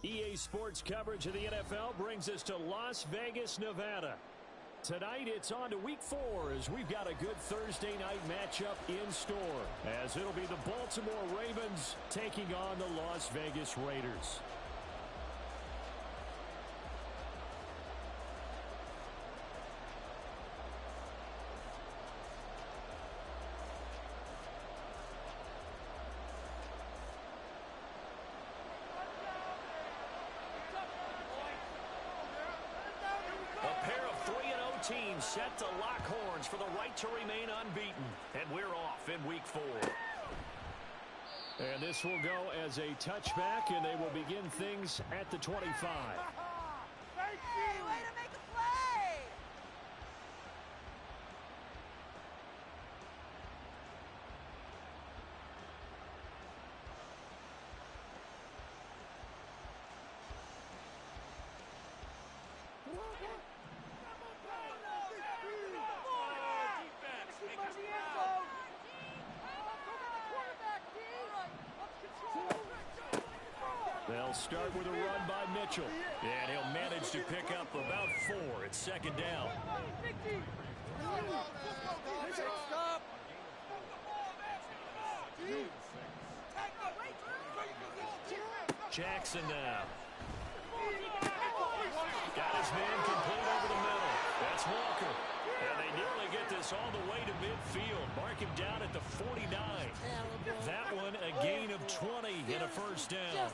EA Sports coverage of the NFL brings us to Las Vegas, Nevada. Tonight, it's on to Week 4 as we've got a good Thursday night matchup in store, as it'll be the Baltimore Ravens taking on the Las Vegas Raiders. Teams set to lock horns for the right to remain unbeaten. And we're off in Week 4. And this will go as a touchback, and they will begin things at the 25. Hey, way to make a play! They'll start with a run by Mitchell. And he'll manage to pick up about 4. It's second down. Jackson now. Got his man complete over the middle. That's Walker. And they nearly get this all the way to midfield. Mark him down at the 49. That one a gain of 20 and a first down.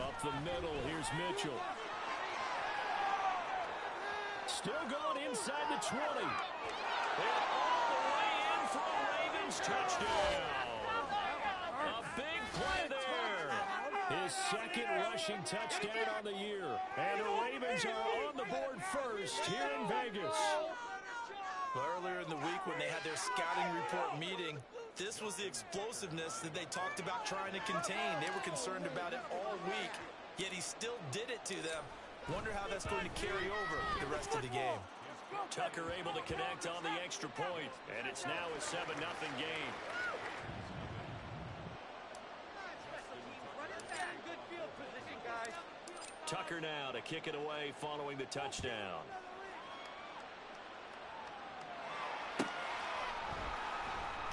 Up the middle, here's Mitchell. Still going inside the 20. And all the way in for a Ravens touchdown. A big play there. His second rushing touchdown on the year. And the Ravens are on the board first here in Vegas. Well, earlier in the week when they had their scouting report meeting, this was the explosiveness that they talked about trying to contain. They were concerned about it all week, yet he still did it to them. Wonder how that's going to carry over the rest of the game. Tucker able to connect on the extra point, and it's now a 7-0 game. Tucker now to kick it away following the touchdown.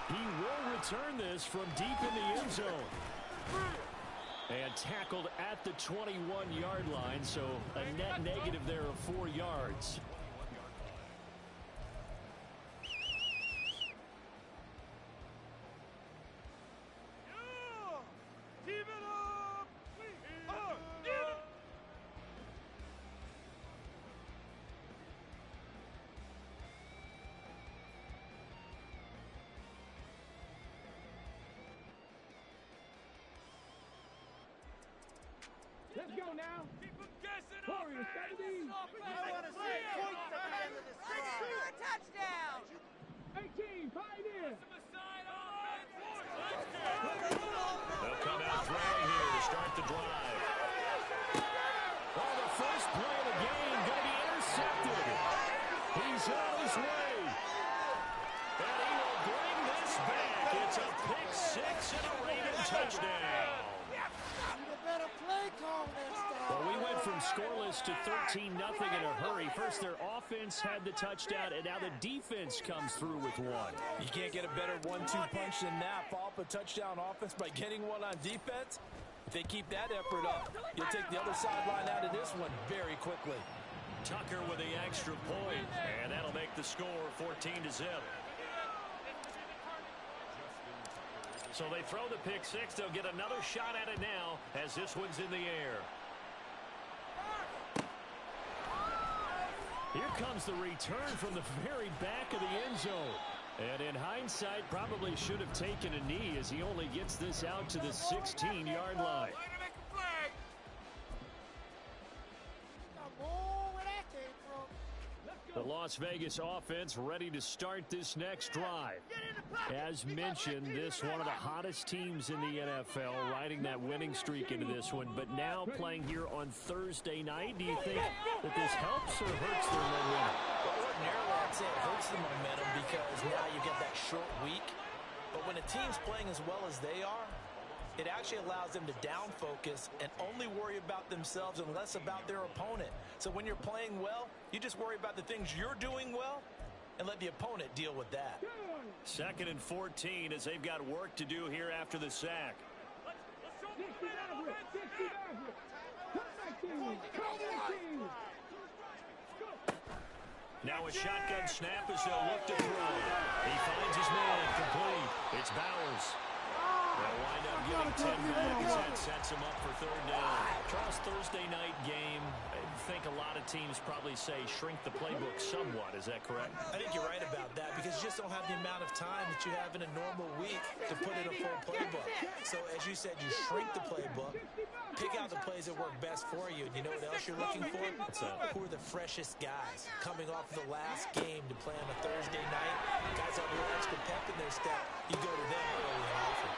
He will return this from deep in the end zone. And tackled at the 21-yard line, so a net negative there of 4 yards. Let's go now. Warriors, 70. I want to see points at the end of this drive. Touchdown! 18, Pioneer. They'll come out throwing here to start the drive. Oh, the first play of the game going to be intercepted. He's on his way. And he will bring this back. It's a pick six and a Raven touchdown. Well, we went from scoreless to 13-0 in a hurry. First, their offense had the touchdown, and now the defense comes through with one. You can't get a better 1-2 punch than that. Follow up a touchdown offense by getting one on defense. If they keep that effort up, you'll take the other sideline out of this one very quickly. Tucker with the extra point, and that'll make the score 14-0. So they throw the pick six. They'll get another shot at it now as this one's in the air. Here comes the return from the very back of the end zone. And in hindsight, probably should have taken a knee as he only gets this out to the 16-yard line. The Las Vegas offense ready to start this next drive. As mentioned, this one of the hottest teams in the NFL, riding that winning streak into this one, but now playing here on Thursday night. Do you think that this helps or hurts their momentum? Well, ordinarily, I'd say it hurts the momentum because now you get that short week. But when a team's playing as well as they are, it actually allows them to down focus and only worry about themselves and less about their opponent. So when you're playing well, you just worry about the things you're doing well and let the opponent deal with that. 2nd and 14 as they've got work to do here after the sack. Now a shotgun snap as they'll look to throw. He finds his man complete. It's Bowers. They'll wind up getting 10 back as that sets him up for 3rd down. Charles, Thursday night game, I think a lot of teams probably say shrink the playbook somewhat. Is that correct? I think you're right about that because you just don't have the amount of time that you have in a normal week to put in a full playbook. So as you said, you shrink the playbook, pick out the plays that work best for you. And you know what else you're looking for? Who are the freshest guys coming off the last game to play on a Thursday night? Guys have a little extra pep in their step. You go to them early and often.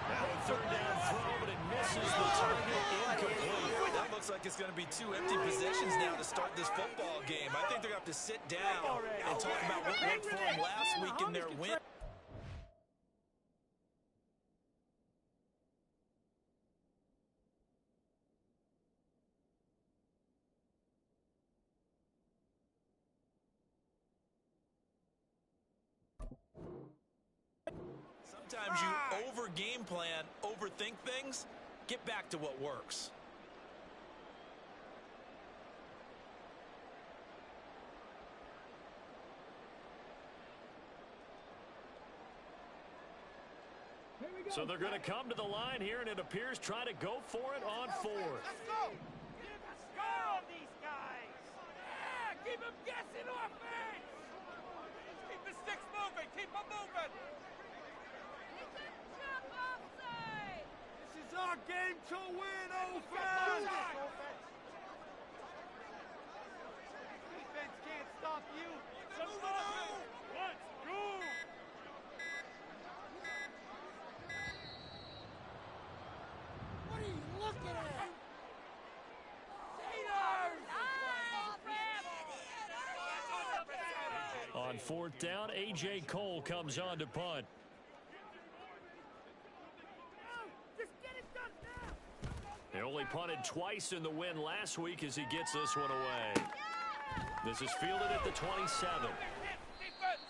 Now a 3rd down throw, but it misses the target, incomplete. That looks like it's going to be 2 empty possessions now to start this football game. I think they're going to have to sit down and talk about what worked for them last week in their win. Sometimes you over-game plan, overthink things. Get back to what works. So they're going to come to the line here, and it appears try to go for it on 4th. Let's go! Score on these guys! Yeah, keep them guessing offense! Keep the sticks moving! Keep them moving! This is our game to win, offense! Defense can't stop you! Let's go! What are you looking at? On 4th down, A.J. Cole comes on to punt. He only punted twice in the win last week as he gets this one away. This is fielded at the 27.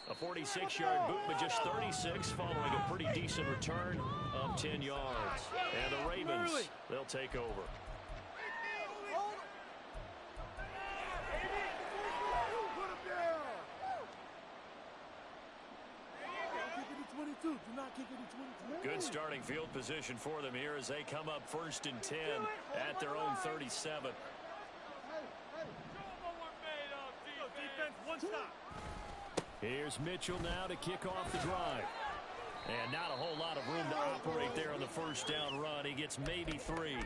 A 46-yard boot, but just 36 following a pretty decent return of 10 yards. And the Ravens, they'll take over. Good starting field position for them here as they come up 1st and 10 at their own 37. Here's Mitchell now to kick off the drive. And not a whole lot of room to operate there on the 1st down run. He gets maybe 3.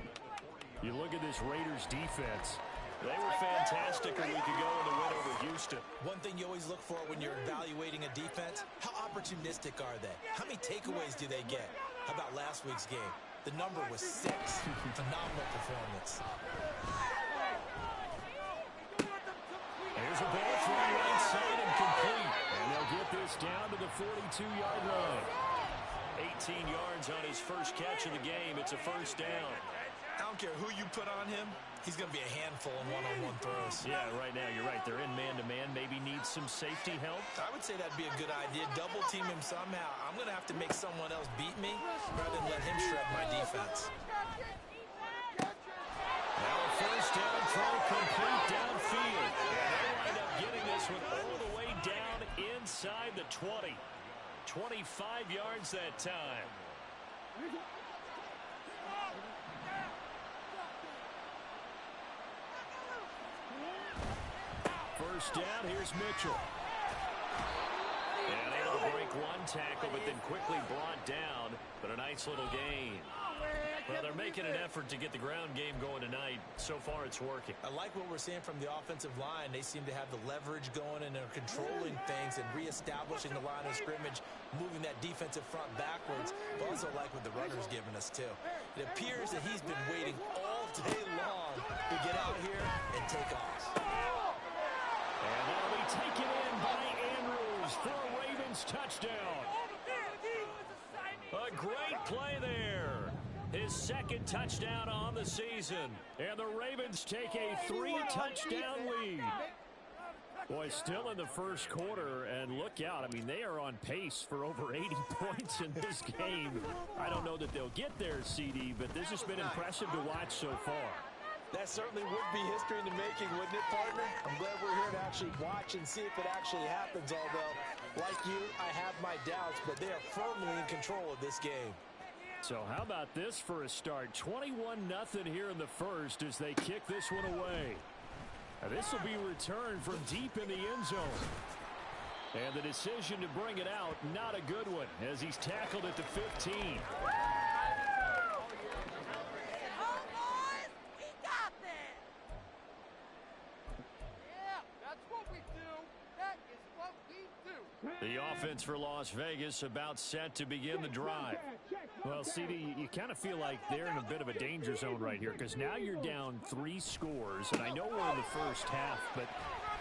You look at this Raiders defense. They were fantastic a week ago in the win over Houston. One thing you always look for when you're evaluating a defense, how opportunistic are they? How many takeaways do they get? How about last week's game? The number was 6. Phenomenal performance. Here's a ball thrown right side and complete. And they'll get this down to the 42-yard line. 18 yards on his first catch of the game. It's a 1st down. I don't care who you put on him. He's going to be a handful in one-on-one throws. Yeah, right now you're right. They're in man-to-man. Maybe need some safety help. I would say that'd be a good idea. Double team him somehow. I'm going to have to make someone else beat me rather than let him shred my defense. Now a 1st down throw complete downfield. And they wind up getting this one all the way down inside the 20. 25 yards that time. 1st down, here's Mitchell. And able to break make one tackle, but then quickly brought down. But a nice little gain. Well, they're making an effort to get the ground game going tonight. So far, it's working. I like what we're seeing from the offensive line. They seem to have the leverage going, and they're controlling things and reestablishing the line of scrimmage, moving that defensive front backwards. I also like what the runner's giving us, too. It appears that he's been waiting all day long to get out here and take off. And that'll be taken in by Andrews for a Ravens touchdown. A great play there. His second touchdown on the season. And the Ravens take a 3-touchdown lead. Boy, still in the first quarter, and look out. I mean, they are on pace for over 80 points in this game. I don't know that they'll get there, CD, but this has been impressive to watch so far. That certainly would be history in the making, wouldn't it, partner? I'm glad we're here to actually watch and see if it actually happens, although, like you, I have my doubts, but they are firmly in control of this game. So how about this for a start? 21-0 here in the first as they kick this one away. Now this will be returned from deep in the end zone. And the decision to bring it out, not a good one, as he's tackled at the 15. The offense for Las Vegas about set to begin the drive. Well, CD, you kind of feel like they're in a bit of a danger zone right here because now you're down 3 scores, and I know we're in the first half, but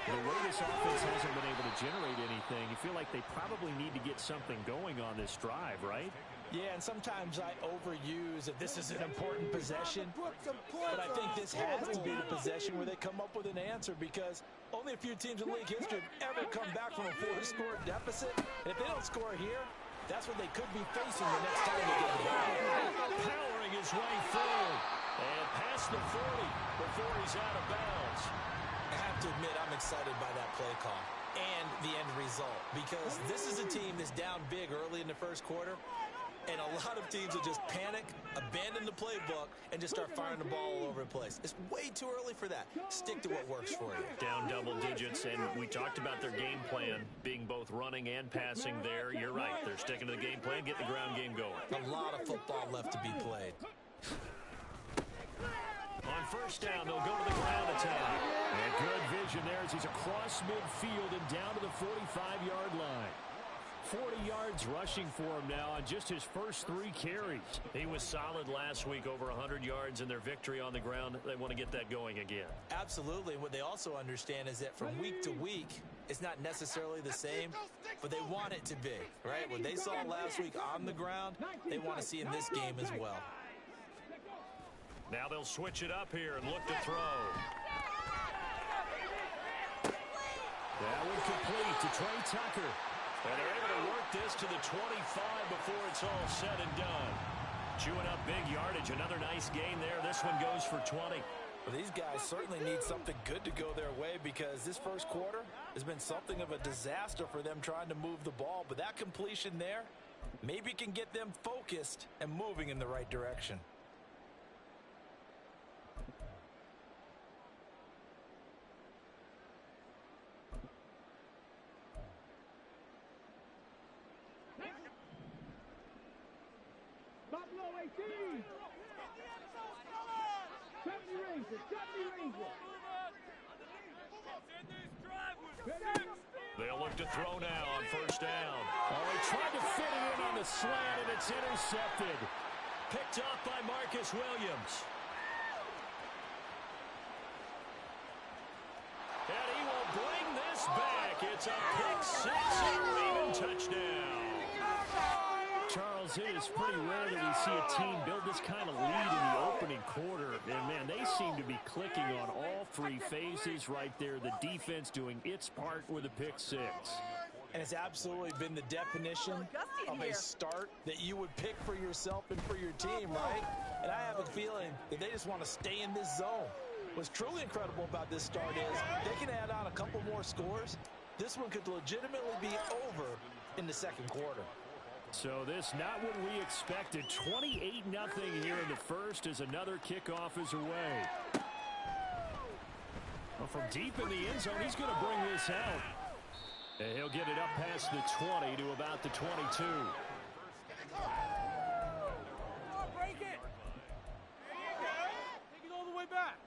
the way this offense hasn't been able to generate anything, you feel like they probably need to get something going on this drive, right? Yeah, and sometimes I overuse that this is an important possession, but I think this has to be the possession where they come up with an answer because only a few teams in league history have ever come back from a 4-score deficit. And if they don't score here, that's what they could be facing the next time they get the ball. Powering his way forward and past the 40 before he's out of bounds. I have to admit, I'm excited by that play call and the end result because this is a team that's down big early in the first quarter. And a lot of teams will just panic, abandon the playbook, and just start firing the ball all over the place. It's way too early for that. Stick to what works for you. Down double digits, and we talked about their game plan being both running and passing there. You're right. They're sticking to the game plan, getting the ground game going. A lot of football left to be played. On first down, they'll go to the ground attack. And good vision there as he's across midfield and down to the 45-yard line. 40 yards rushing for him now on just his first 3 carries. He was solid last week, over 100 yards in their victory on the ground. They want to get that going again. Absolutely. What they also understand is that from week to week, it's not necessarily the same, but they want it to be, right? What they saw last week on the ground, they want to see in this game as well. Now they'll switch it up here and look to throw. That one complete to Trey Tucker. And they're able to work this to the 25 before it's all said and done. Chewing up big yardage. Another nice gain there. This one goes for 20. Well, these guys certainly need something good to go their way because this first quarter has been something of a disaster for them trying to move the ball. But that completion there maybe can get them focused and moving in the right direction. Buffalo 18. 70 Rangers. 70 Rangers. They'll look to throw now on first down. Oh, he tried to fit it in on the slant, and it's intercepted. Picked off by Marcus Williams. And he will bring this back. It's a pick 6 and a Raven touchdown. Charles, it is pretty rare that we see a team build this kind of lead in the opening quarter. And, man, they seem to be clicking on all 3 phases right there. The defense doing its part with a pick 6. And it's absolutely been the definition of a start that you would pick for yourself and for your team, right? And I have a feeling that they just want to stay in this zone. What's truly incredible about this start is they can add on a couple more scores. This one could legitimately be over in the second quarter. So this not what we expected. 28-0 here in the first as another kickoff is away. Well, from deep in the end zone, he's going to bring this out. And he'll get it up past the 20 to about the 22. Break it. There you go. Take it all the way back.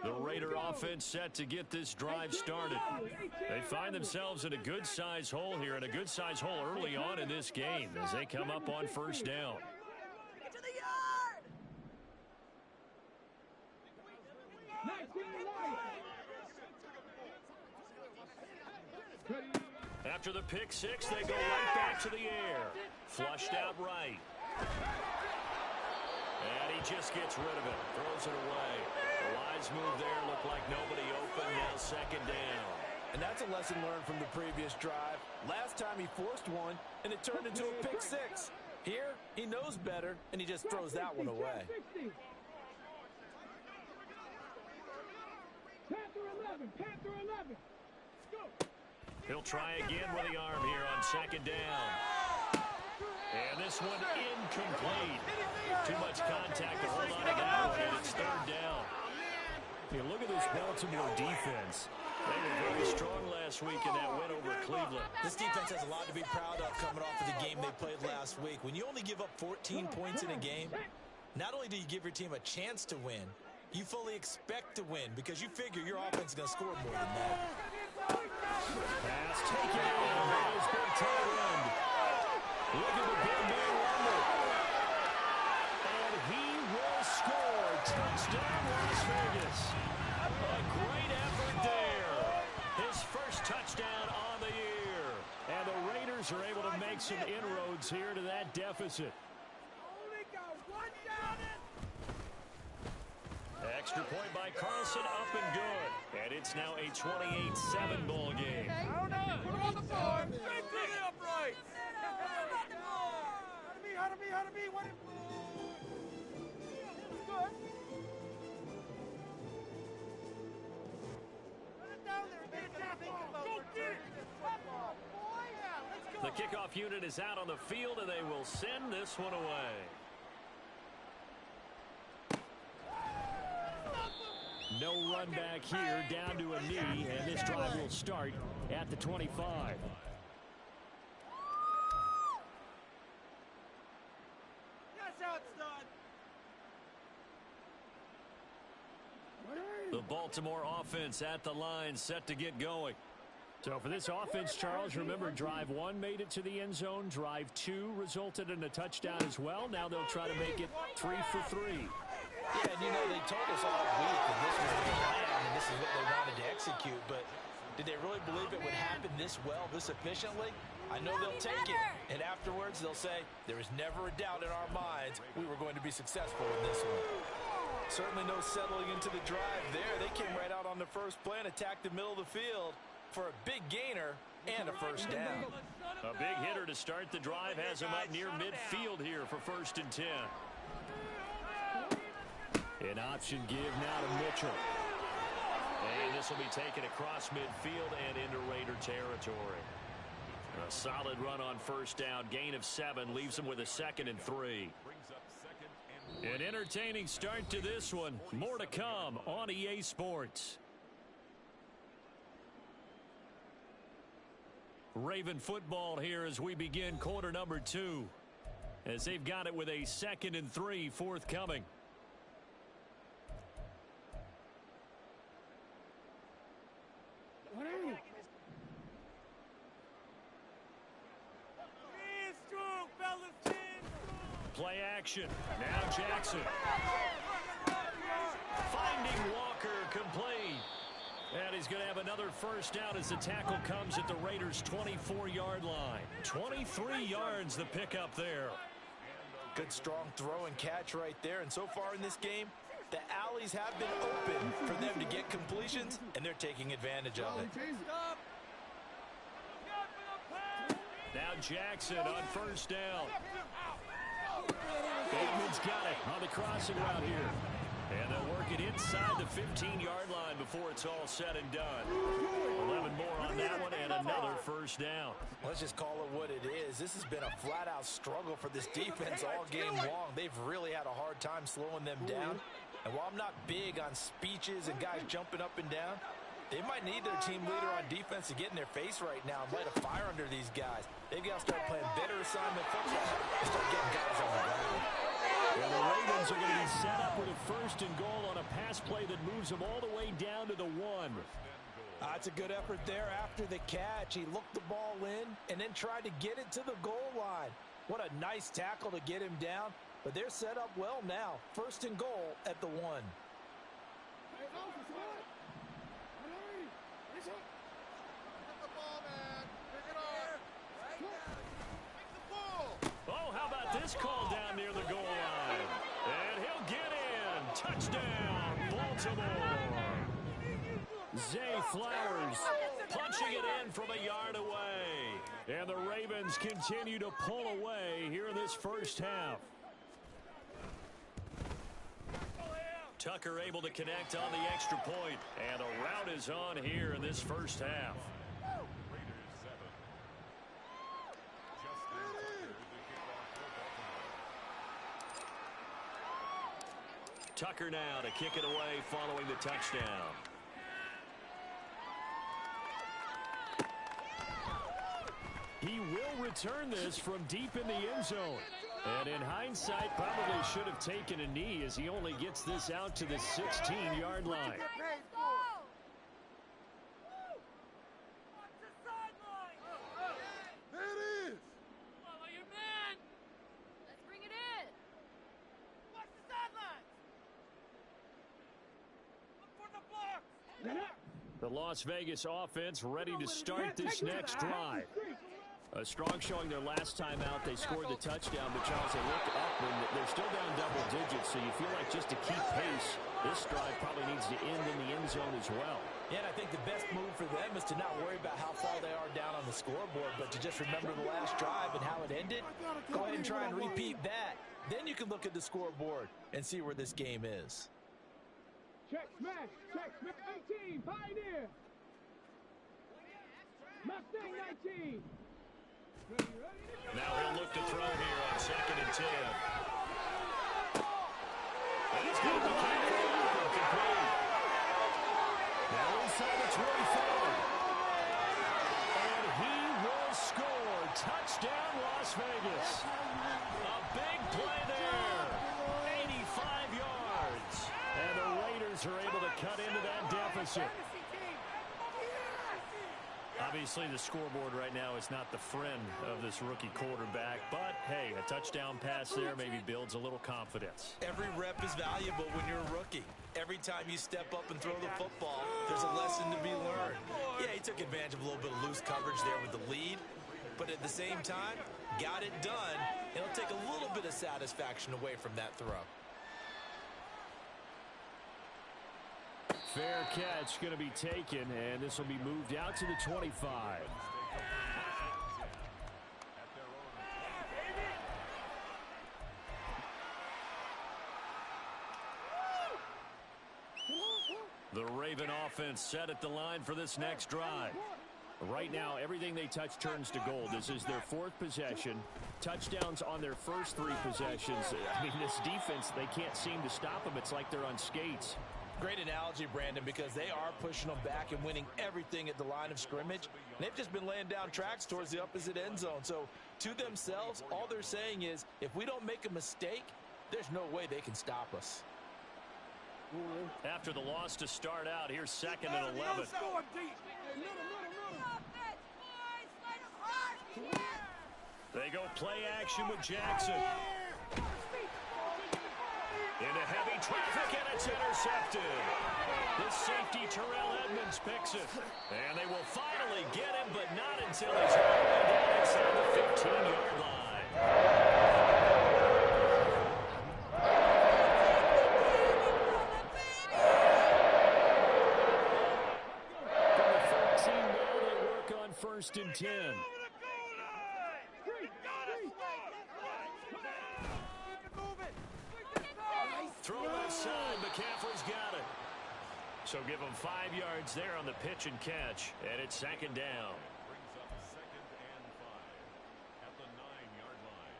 The Raider offense set to get this drive started. They find themselves in a good-sized hole here, and a good-sized hole early on in this game as they come up on first down. Get to the yard! After the pick six, they go right back to the air. Flushed out right. And he just gets rid of it. Throws it away. The wise move there. Looked like nobody open. Now second down. And that's a lesson learned from the previous drive. Last time he forced one, and it turned into a pick six. Here, he knows better, and he just throws that one away. Panther 11. Go. He'll try again with the arm here on second down. And this one incomplete. Too much contact to hold on to that one, and it's third down. Hey, look at this Baltimore defense. They were very strong last week in that win over Cleveland. This defense has a lot to be proud of coming off of the game they played last week. When you only give up 14 points in a game, not only do you give your team a chance to win, you fully expect to win because you figure your offense is going to score more than that. Pass taken in by his big tight end. Look at the big man rumble. And he will score. Touchdown, Las Vegas. A great effort there. His first touchdown on the year. And the Raiders are able to make some inroads here to that deficit. Only got one down and Extra point by Carlson, up and good. And it's now a 28-7 ball game. I don't know. Put him on the board. Straight to the upright. How to be. What? Good. Put it down there. Get a tackle. Go get it. Boy, yeah, let's go. The kickoff unit is out on the field, and they will send this one away. No run back here, down to a knee, and this drive will start at the 25. That's how it's done. The Baltimore offense at the line, set to get going. So for this offense, Charles, remember drive one made it to the end zone. Drive two resulted in a touchdown as well. Now they'll try to make it 3 for 3. Yeah, and you know, they told us all week that this was the plan and this is what they wanted to execute, but did they really believe it would happen this well, this efficiently? I know they'll take it, and afterwards they'll say, there was never a doubt in our minds we were going to be successful in this one. Certainly no settling into the drive there. They came right out on the first play and attacked the middle of the field for a big gainer and a first down. A big hitter to start the drive has him up near midfield here for 1st and 10. An option give now to Mitchell. And this will be taken across midfield and into Raider territory. A solid run on first down. Gain of 7 leaves them with a 2nd and 3. An entertaining start to this one. More to come on EA Sports. Raven football here as we begin quarter number 2. As they've got it with a 2nd and 3 forthcoming. Play action. Now Jackson. Finding Walker complete. And he's going to have another first down as the tackle comes at the Raiders' 24-yard line. 23 yards the pickup there. Good strong throw and catch right there. And so far in this game, the alleys have been open for them to get completions, and they're taking advantage of it. Now Jackson on first down. Bateman's got it on the crossing route here. And they'll work it inside the 15-yard line before it's all said and done. 11 more on that one and another first down. Let's just call it what it is. This has been a flat-out struggle for this defense all game long. They've really had a hard time slowing them down. And while I'm not big on speeches and guys jumping up and down, They might need their team leader on defense to get in their face right now and light a fire under these guys. They've got to start playing better assignment football and start getting guys on the ground. And the Ravens are going to be set up with a 1st and goal on a pass play that moves them all the way down to the 1. That's a good effort there after the catch. He looked the ball in and then tried to get it to the goal line. What a nice tackle to get him down. But they're set up well now. 1st and goal at the 1. Oh, how about this call down near the goal line? And he'll get in. Touchdown, Baltimore. Zay Flowers punching it in from a yard away. And the Ravens continue to pull away here in this first half. Tucker able to connect on the extra point. And a rout is on here in this first half. Tucker now to kick it away following the touchdown. He will return this from deep in the end zone. And in hindsight, probably should have taken a knee as he only gets this out to the 16-yard line. The Las Vegas offense ready to start this next drive. A strong showing their last time out. They scored the touchdown, but Charles, they look up and they're still down double digits, so you feel like just to keep pace, this drive probably needs to end in the end zone as well. Yeah, and I think the best move for them is to not worry about how far they are down on the scoreboard, but to just remember the last drive and how it ended. Go ahead and try and repeat that. Then you can look at the scoreboard and see where this game is. Check smash, 18, Pioneer. Mustang 19. Now he'll look to throw here on 2nd and 10. And he's got the complete. Now inside the 25. And he will score. Touchdown, Las Vegas. A big play there. 85 yards. And the Raiders are able to cut into that deficit. Obviously, the scoreboard right now is not the friend of this rookie quarterback, but hey, a touchdown pass there maybe builds a little confidence. Every rep is valuable when you're a rookie. Every time you step up and throw the football, there's a lesson to be learned. Yeah, he took advantage of a little bit of loose coverage there with the lead, but at the same time, got it done. It'll take a little bit of satisfaction away from that throw. Fair catch going to be taken, and this will be moved out to the 25. The Raven offense set at the line for this next drive. Right now, everything they touch turns to gold. This is their 4th possession. Touchdowns on their first 3 possessions. I mean, this defense, they can't seem to stop them. It's like they're on skates. Great analogy, Brandon, because they are pushing them back and winning everything at the line of scrimmage. They've just been laying down tracks towards the opposite end zone. So to themselves, all they're saying is, if we don't make a mistake, there's no way they can stop us. After the loss to start out, here's 2nd and 11. They go play action with Jackson. Into heavy traffic, and it's intercepted. The safety, Terrell Edmonds, picks it. And they will finally get him, but not until he's all the way down inside the 15-yard line. From the 13 now, they work on 1st and 10. Throw left side, McCaffrey's got it. So give him 5 yards there on the pitch and catch, and it's 2nd down. Brings up 2nd and 5 at the 9-yard line.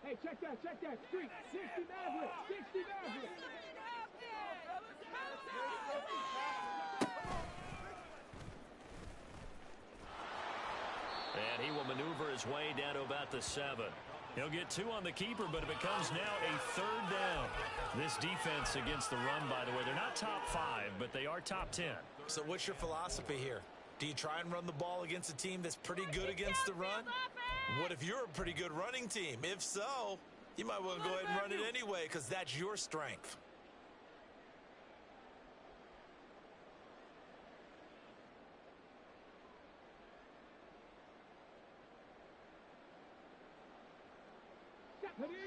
Hey, Hey, check that. Street, 60 Maverick, 60 Maverick. And he will maneuver his way down to about the 7. He'll get 2 on the keeper, but it becomes now a 3rd down. This defense against the run, by the way, they're not top 5, but they are top 10. So what's your philosophy here? Do you try and run the ball against a team that's pretty good against the run? What if you're a pretty good running team? If so, you might want to go ahead and run it anyway because that's your strength.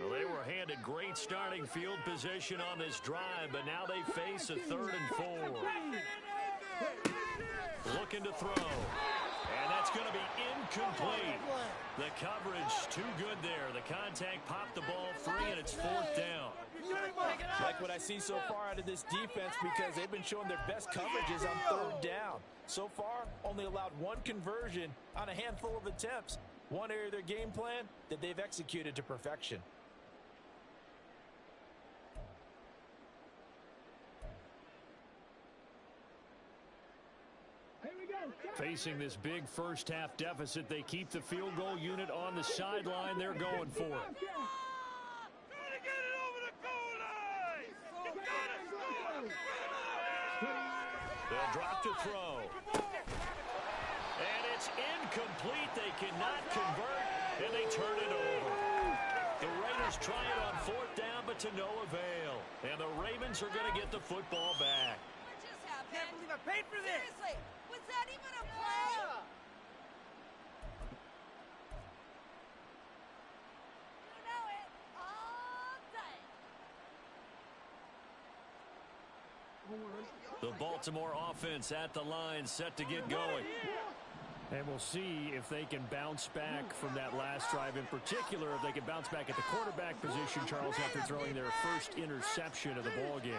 Well, they were handed great starting field position on this drive, but now they face a 3rd and 4. Looking to throw. And that's going to be incomplete. The coverage too good there. The contact popped the ball free, and it's 4th down. Like what I see so far out of this defense because they've been showing their best coverages on 3rd down. So far, only allowed 1 conversion on a handful of attempts. One area of their game plan that they've executed to perfection. Facing this big first-half deficit, they keep the field goal unit on the sideline. They're going for it. They'll drop to throw. And it's incomplete. They cannot convert, and they turn it over. The Raiders try it on 4th down, but to no avail. And the Ravens are going to get the football back. What just happened? Can't believe I paid for this. Seriously, was that even a play? You know it all day. The Baltimore offense at the line, set to get going. And we'll see if they can bounce back from that last drive. In particular, if they can bounce back at the quarterback position, Charles, after throwing their first interception of the ball game.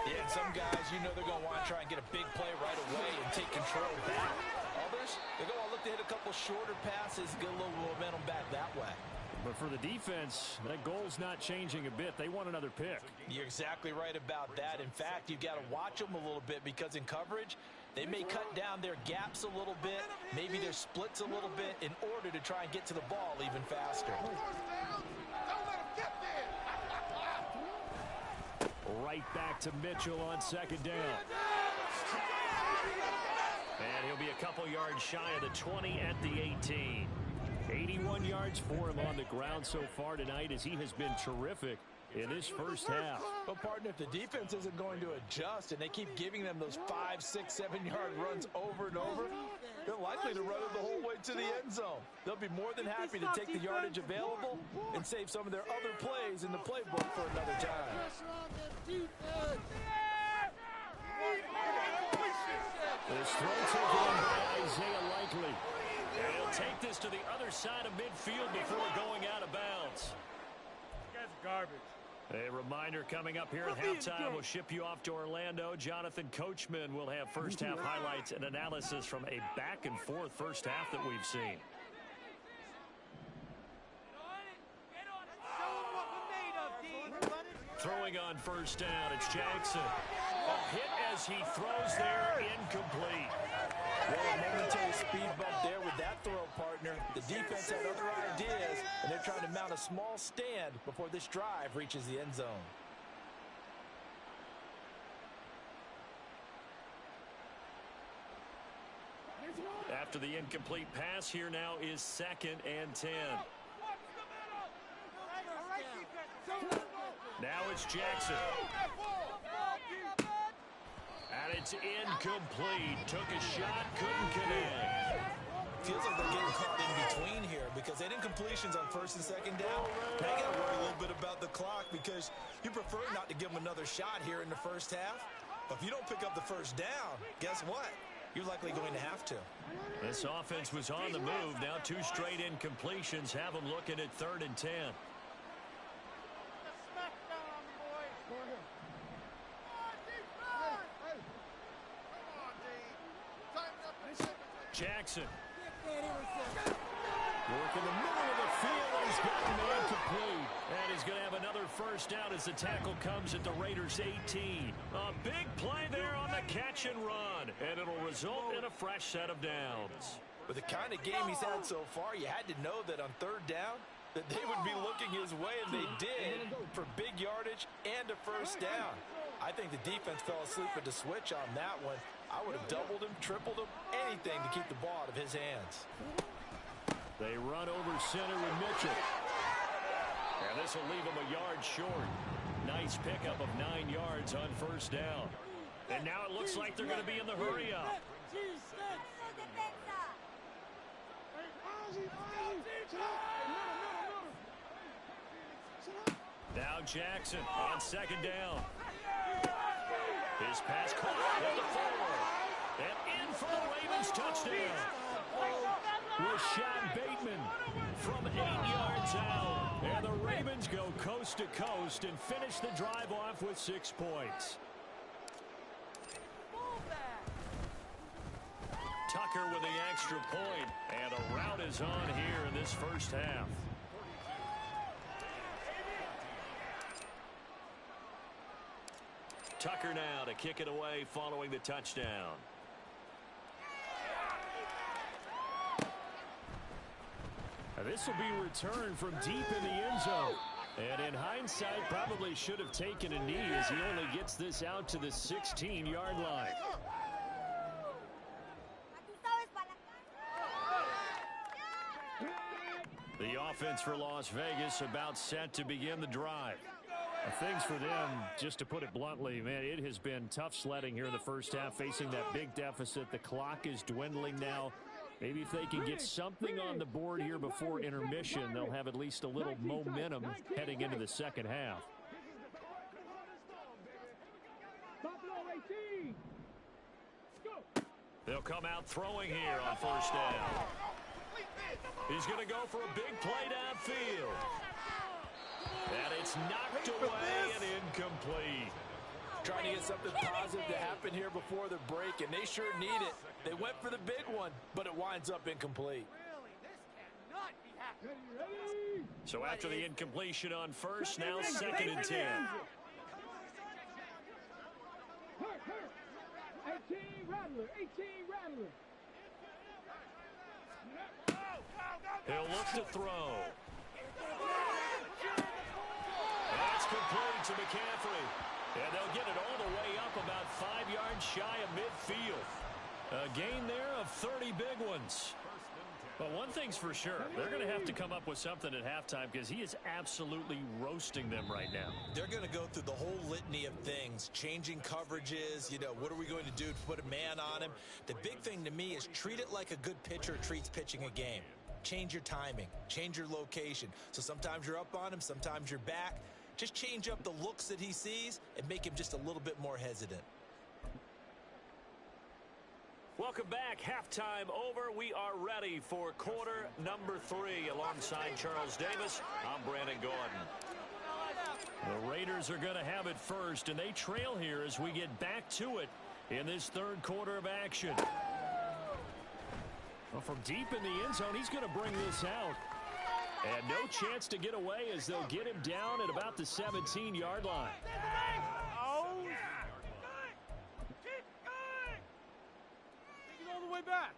Yeah, and some guys, you know they're going to want to try and get a big play right away and take control back. Others, they're going to look to hit a couple shorter passes, get a little momentum back that way. But for the defense, that goal's not changing a bit. They want another pick. You're exactly right about that. In fact, you've got to watch them a little bit because in coverage, they may cut down their gaps a little bit, maybe their splits a little bit in order to try and get to the ball even faster. Right back to Mitchell on 2nd down. And he'll be a couple yards shy of the 20 at the 18. 81 yards for him on the ground so far tonight as he has been terrific in this first half. But, partner, if the defense isn't going to adjust and they keep giving them those 5, 6, 7-yard runs over and over, they're likely to run it the whole way to the end zone. They'll be more than happy to take the yardage available and save some of their other plays in the playbook for another time. This throw taken in by Isaiah Likely. And he'll take this to the other side of midfield before going out of bounds. That's garbage. A reminder coming up here at halftime. We'll ship you off to Orlando. Jonathan Coachman will have first-half highlights and analysis from a back-and-forth first half that we've seen. Throwing on first down, it's Jackson. A hit as he throws there, incomplete. Well, a momentary speed bump there with that throw, partner. The defense had other ideas, and they're trying to mount a small stand before this drive reaches the end zone. After the incomplete pass, here now is 2nd and 10. Now it's Jackson. And it's incomplete. Took a shot, couldn't connect. Feels like they're getting caught in between here because they didn't completions on 1st and 2nd down. Now you got to worry a little bit about the clock because you prefer not to give them another shot here in the first half. But if you don't pick up the first down, guess what? You're likely going to have to. This offense was on the move. Now 2 straight incompletions have them looking at 3rd and 10. Jackson. Work in the middle of the field, and he's gotten the incomplete. And he's going to have another first down as the tackle comes at the Raiders' 18. A big play there on the catch and run, and it'll result in a fresh set of downs. With the kind of game he's had so far, you had to know that on third down that they would be looking his way, and they did, for big yardage and a first down. I think the defense fell asleep at the switch on that one. I would have doubled him, tripled him, anything to keep the ball out of his hands. They run over center with Mitchell. And this will leave him a yard short. Nice pickup of 9 yards on first down. And now it looks like they're going to be in the hurry up. Now Jackson on second down. His pass caught at the 4. And in for the Ravens touchdown. Rashad Bateman from 8 yards out. And the Ravens go coast to coast and finish the drive off with 6 points. Tucker with the extra point. And a rout is on here in this first half. Tucker now to kick it away following the touchdown. This will be returned from deep in the end zone. And in hindsight, probably should have taken a knee as he only gets this out to the 16-yard line. The offense for Las Vegas about set to begin the drive. Things for them, just to put it bluntly, man, it has been tough sledding here in the first half, facing that big deficit. The clock is dwindling now. Maybe if they can get something on the board here before intermission, they'll have at least a little momentum heading into the second half. They'll come out throwing here on first down. He's going to go for a big play downfield. And it's knocked away and incomplete. Trying to get something positive to happen here before the break, and they sure need it. They went for the big one, but it winds up incomplete. So after the incompletion on first, now 2nd and 10. 18 Rattler, 18 Rattler. He'll look to throw. That's complete to McCaffrey. And they'll get it all the way up about 5 yards shy of midfield. A gain there of 30 big ones. But one thing's for sure, they're going to have to come up with something at halftime because he is absolutely roasting them right now. They're going to go through the whole litany of things, changing coverages, what are we going to do to put a man on him? The big thing to me is treat it like a good pitcher treats pitching a game. Change your timing, change your location. So sometimes you're up on him, sometimes you're back. Just change up the looks that he sees and make him just a little bit more hesitant. Welcome back. Halftime over. We are ready for quarter number 3. Alongside Charles Davis, I'm Brandon Gordon. The Raiders are going to have it first, and they trail here as we get back to it in this third quarter of action. Well, from deep in the end zone, he's going to bring this out. And no chance to get away as they'll get him down at about the 17-yard line. Keep going! Take it all the way back.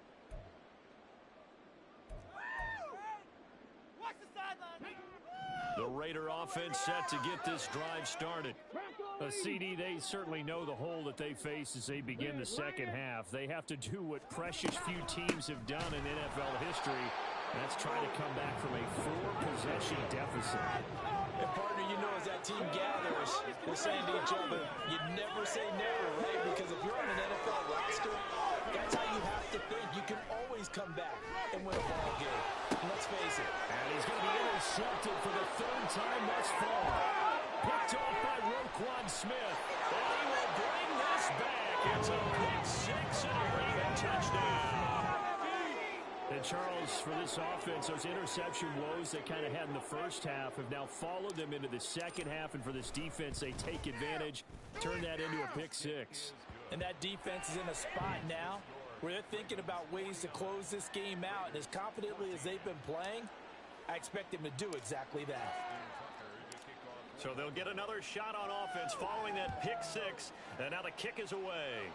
Watch the sideline. The Raider offense set to get this drive started. CD, they certainly know the hole that they face as they begin the second half. They have to do what precious few teams have done in NFL history. That's try to come back from a 4-possession deficit. And partner, as that team gathers, they're saying to each other, you never say never, right? Because if you're on an NFL roster, that's how you have to think. You can always come back and win a ball game. And let's face it. And he's going to be intercepted for the 3rd time thus far. Picked off by Roquan Smith. And he will bring this back. It's a pick 6 and a Raven touchdown. And Charles, for this offense, those interception woes they kind of had in the first half have now followed them into the second half. And for this defense, they take advantage, turn that into a pick 6. And that defense is in a spot now where they're thinking about ways to close this game out. And as confidently as they've been playing, I expect them to do exactly that. So they'll get another shot on offense following that pick six. And now the kick is away.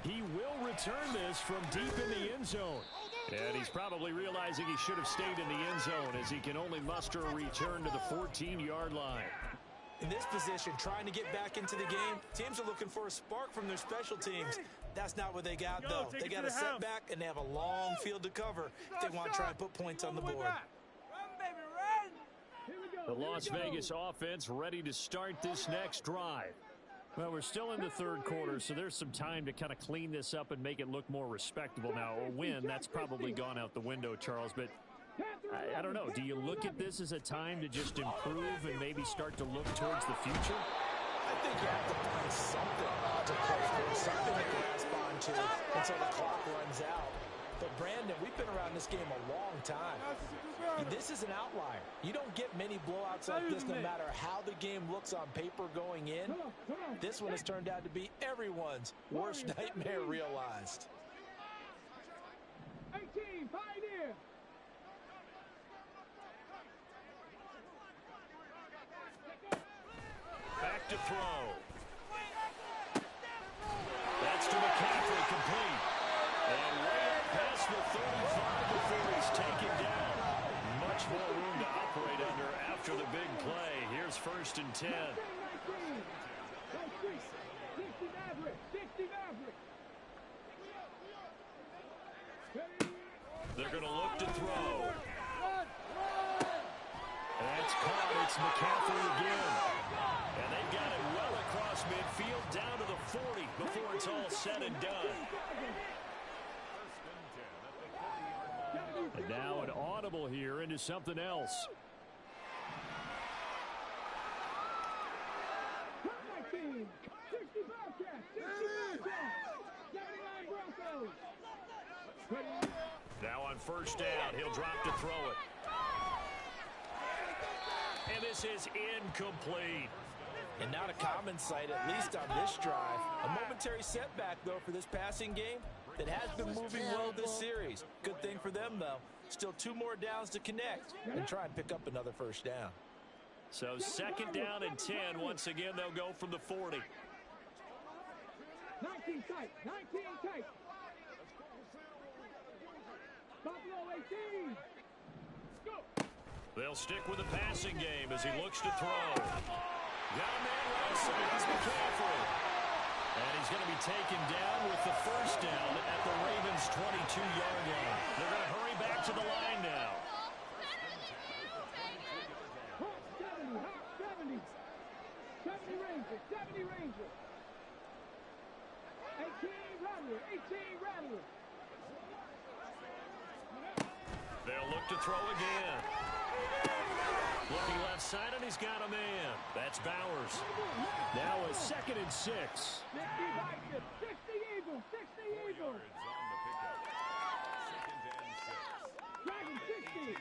He will return this from deep in the end zone. And he's probably realizing he should have stayed in the end zone as he can only muster a return to the 14-yard line. In this position, trying to get back into the game, teams are looking for a spark from their special teams. That's not what they got, though. They got a setback, and they have a long field to cover if they want to try and put points on the board. The Las Vegas offense ready to start this next drive. Well, we're still in the third quarter, so there's some time to kind of clean this up and make it look more respectable. Now, a win, that's probably gone out the window, Charles, but I don't know. Do you look at this as a time to just improve and maybe start to look towards the future? I think you have to find something to play for, something to grasp onto until the clock runs out. But, Brandon, we've been around this game a long time. This is an outlier. You don't get many blowouts like this no matter how the game looks on paper going in. This one has turned out to be everyone's worst nightmare realized. 18, Pioneer. Back to throw. That's to McCaffrey, complete. And way up past the 35 before he's taken down. Much more room to operate under after the big play. Here's 1st and 10. 60 Maverick. 60 Maverick. They're going to look to throw. That's caught. It's McCaffrey again. And they've got it well across midfield down to the 40 before it's all said and done. And now an audible here into something else. Now on 1st down, he'll drop to throw it. And this is incomplete. And not a common sight, at least on this drive. A momentary setback, though, for this passing game that has been moving well this series. Good thing for them, though. Still 2 more downs to connect and try and pick up another 1st down. So 2nd down and 10. Once again, they'll go from the 40. 19 tight. 19 tight. Buffalo 18. Go. They'll stick with the passing game as he looks to throw. Got a man right side. He's McCaffrey. And he's going to be taken down with the 1st down at the Ravens' 22-yard line. They're going to hurry back to the line now. 70. 70 Rangers. 70 Rangers. 18 Rattler. 18 Rattler. They'll look to throw again. Looking left side, and he's got a man. That's Bowers. Now a 2nd and 6. 60 Eagles. 60 Eagles. Dragon 60.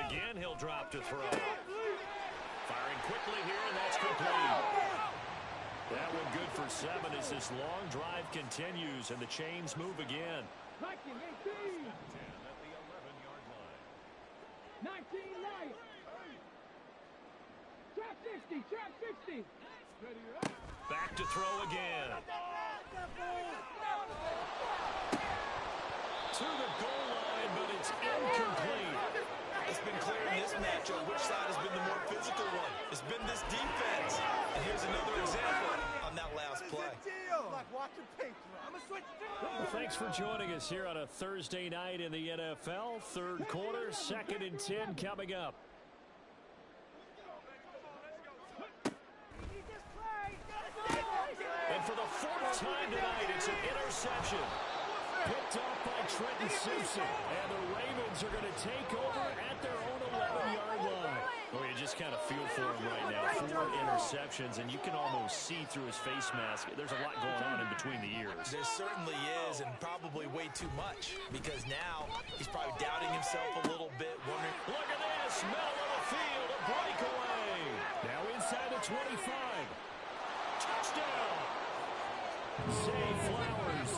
Again, he'll drop to throw. Firing quickly here, and that's complete. That one good for 7 as this long drive continues and the chains move again. 19 Lions. Trap 60. Trap 60. Back to throw again. To the goal line, but it's incomplete. It's been clear in this matchup which side has been the more physical one. It's been this defense. And here's another example on that last play. Well, thanks for joining us here on a Thursday night in the NFL. 3rd quarter, 2nd and 10 coming up. And for the 4th time tonight, it's an interception. Picked off by Trenton Simpson. And the Ravens are going to take over at their own 11-yard line. Well, you just kind of feel for him right now. 4 interceptions, and you can almost see through his face mask. There's a lot going on in between the ears. There certainly is, and probably way too much, because now he's probably doubting himself a little bit, wondering. Look at this, middle of the field, a break the 25. Touchdown. Zay Flowers.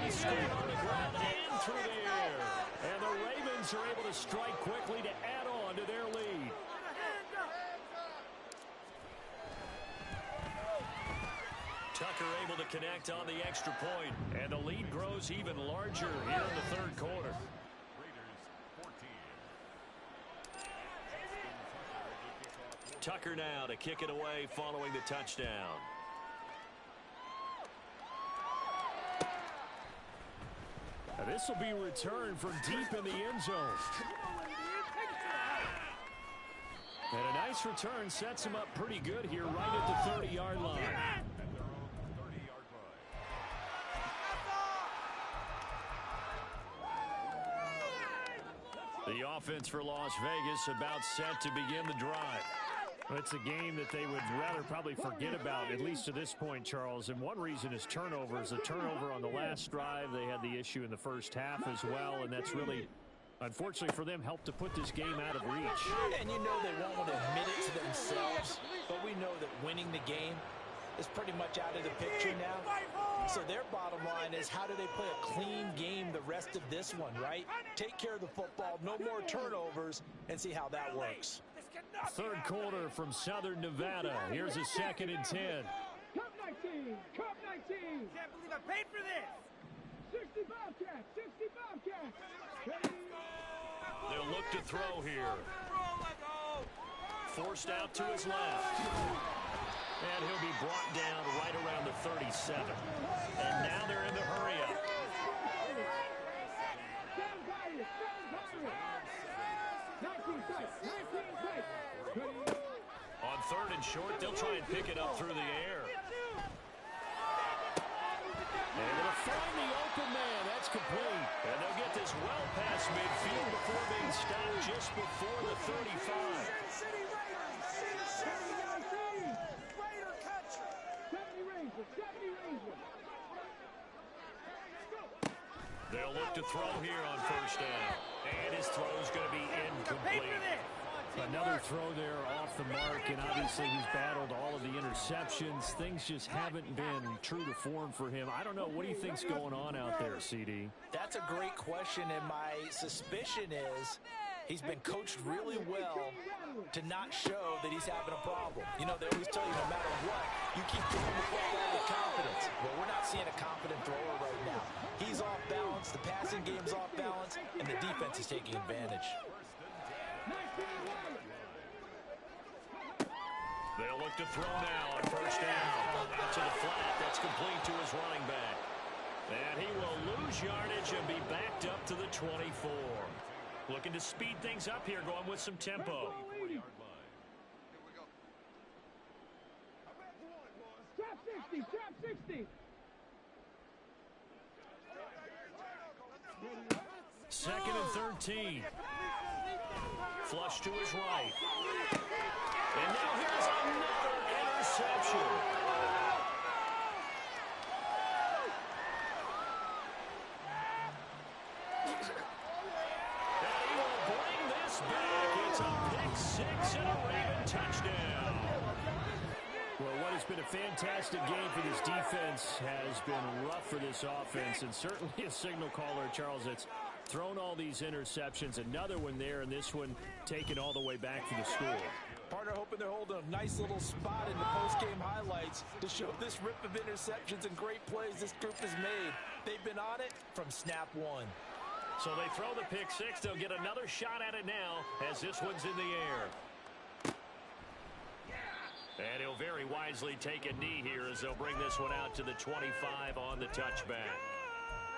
He's scored on the ground and through the air. And the Ravens are able to strike quickly to add on to their lead. Tucker able to connect on the extra point, and the lead grows even larger here in the third quarter. Tucker now to kick it away following the touchdown. Now this will be returned from deep in the end zone. And a nice return sets him up pretty good here right at the 30-yard line. The offense for Las Vegas about set to begin the drive. Well, it's a game that they would rather probably forget about, at least to this point, Charles. And one reason is turnovers. A turnover on the last drive. They had the issue in the first half as well, and that's really, unfortunately for them, helped to put this game out of reach. And you know they won't want to admit it to themselves, but we know that winning the game is pretty much out of the picture now. So their bottom line is, how do they play a clean game the rest of this one, right? Take care of the football, no more turnovers, and see how that works. Third quarter from Southern Nevada. Here's a 2nd and 10. Cup 19! Cup 19! Can't believe I paid for this! 60 Bobcats! 60 Bobcats! They'll look to throw here. Forced out to his left. And he'll be brought down right around the 37. And now they're in the hurry up. Stand Pirates! Stand Pirates! 19 sites! 19 sites! On 3rd and short, they'll try and pick it up through the air. Able to find the open man. That's complete. And they'll get this well past midfield before being stopped just before the 35. City Raiders! City Raiders! Raider country! 70 Rangers! 70 Rangers! They'll look to throw here on 1st down. And his throw's going to be incomplete. Another throw there off the mark, and obviously he's battled all of the interceptions. Things just haven't been true to form for him. I don't know. What do you think's going on out there, CD? That's a great question, and my suspicion is he's been coached really well to not show that he's having a problem. You know, they always tell you no matter what, you keep throwing the football with confidence. Well, we're not seeing a confident thrower right now. He's off balance, the passing game's off balance, and the defense is taking advantage. They'll look to throw now on 1st down. Out to the flat. That's complete to his running back. And he will lose yardage and be backed up to the 24. Looking to speed things up here, going with some tempo. Trap 60! Trap 60! 2nd and 13. Flush to his right. And now here's another interception. And he will bring this back. It's a pick 6 and a Raven touchdown. Well, what has been a fantastic game for this defense has been rough for this offense, and certainly a signal caller, Charles, that's thrown all these interceptions. Another one there, and this one taken all the way back to the school. Partner hoping they're holding a nice little spot in the post-game highlights to show this rip of interceptions and great plays this group has made. They've been on it from snap one. So they throw the pick 6. They'll get another shot at it now as this one's in the air. And he'll very wisely take a knee here as they'll bring this one out to the 25 on the touchback.